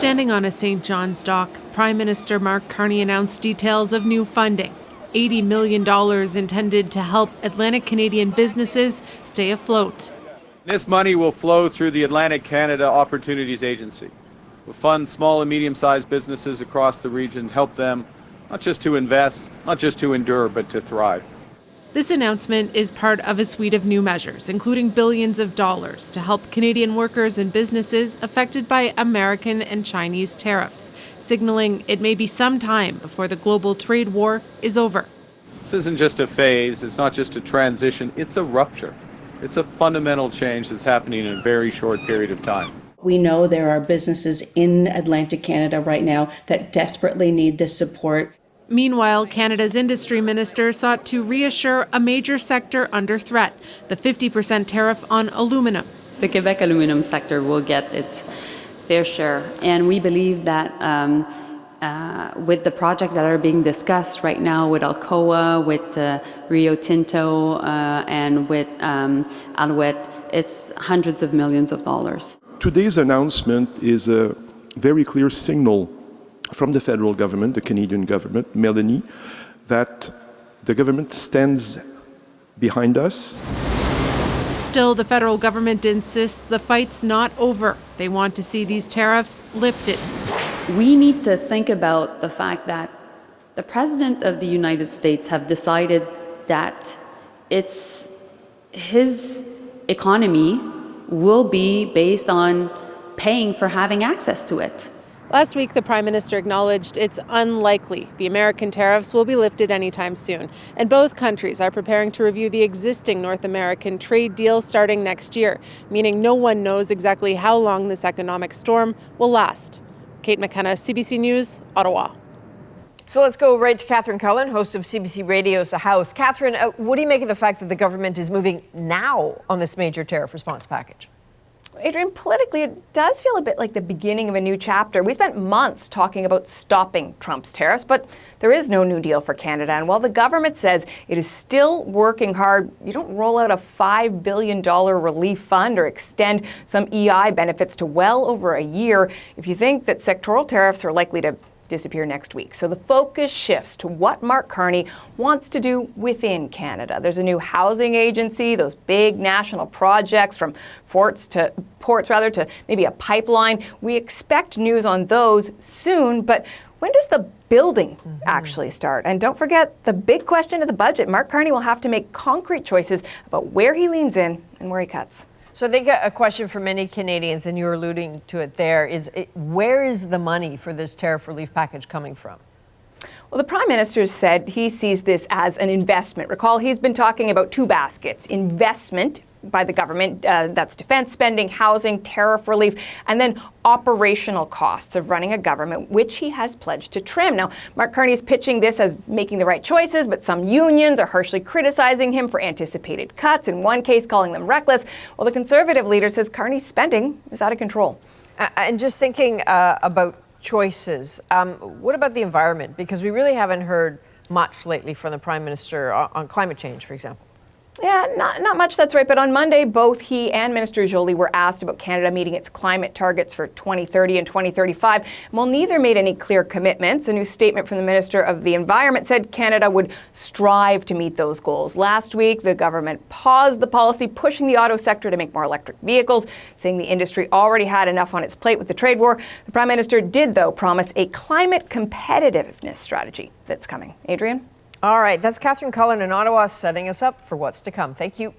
Standing on a St. John's dock, Prime Minister Mark Carney announced details of new funding. $80 million intended to help Atlantic Canadian businesses stay afloat. This money will flow through the Atlantic Canada Opportunities Agency. We'll fund small and medium-sized businesses across the region, help them not just to invest, not just to endure, but to thrive. This announcement is part of a suite of new measures, including billions of dollars to help Canadian workers and businesses affected by American and Chinese tariffs, signaling it may be some time before the global trade war is over. This isn't just a phase, it's not just a transition, it's a rupture. It's a fundamental change that's happening in a very short period of time. We know there are businesses in Atlantic Canada right now that desperately need this support. Meanwhile, Canada's industry minister sought to reassure a major sector under threat, the 50% tariff on aluminum. The Quebec aluminum sector will get its fair share, and we believe that with the projects that are being discussed right now with Alcoa, with Rio Tinto, and with Alouette, it's hundreds of millions of dollars. Today's announcement is a very clear signal from the federal government, the Canadian government, Mélanie, that the government stands behind us. Still, the federal government insists the fight's not over. They want to see these tariffs lifted. We need to think about the fact that the President of the United States have decided that it's his economy will be based on paying for having access to it. Last week, the Prime Minister acknowledged it's unlikely the American tariffs will be lifted anytime soon. And both countries are preparing to review the existing North American trade deal starting next year, meaning no one knows exactly how long this economic storm will last. Kate McKenna, CBC News, Ottawa. So let's go right to Catherine Cullen, host of CBC Radio's The House. Catherine, what do you make of the fact that the government is moving now on this major tariff response package? Adrienne, politically, it does feel a bit like the beginning of a new chapter. We spent months talking about stopping Trump's tariffs, but there is no new deal for Canada. And while the government says it is still working hard, you don't roll out a $5 billion relief fund or extend some EI benefits to well over a year if you think that sectoral tariffs are likely to disappear next week. So the focus shifts to what Mark Carney wants to do within Canada. There's a new housing agency, those big national projects from ports to maybe a pipeline. We expect news on those soon, but when does the building actually start? And don't forget the big question of the budget. Mark Carney will have to make concrete choices about where he leans in and where he cuts. So I think a question for many Canadians, and you're alluding to it there, is where is the money for this tariff relief package coming from? Well, the Prime Minister said he sees this as an investment. Recall, he's been talking about two baskets: investment by the government, that's defense spending, housing, tariff relief, and then operational costs of running a government, which he has pledged to trim. Now, Mark Carney is pitching this as making the right choices, but some unions are harshly criticizing him for anticipated cuts, in one case calling them reckless, while the Conservative leader says Carney's spending is out of control. And just thinking about choices, what about the environment? Because we really haven't heard much lately from the Prime Minister on climate change, for example. Yeah, not much, that's right. But on Monday, both he and Minister Joly were asked about Canada meeting its climate targets for 2030 and 2035. And while neither made any clear commitments, a new statement from the Minister of the Environment said Canada would strive to meet those goals. Last week, the government paused the policy, pushing the auto sector to make more electric vehicles, saying the industry already had enough on its plate with the trade war. The Prime Minister did, though, promise a climate competitiveness strategy that's coming. Adrienne? All right, that's Catherine Cullen in Ottawa setting us up for what's to come. Thank you.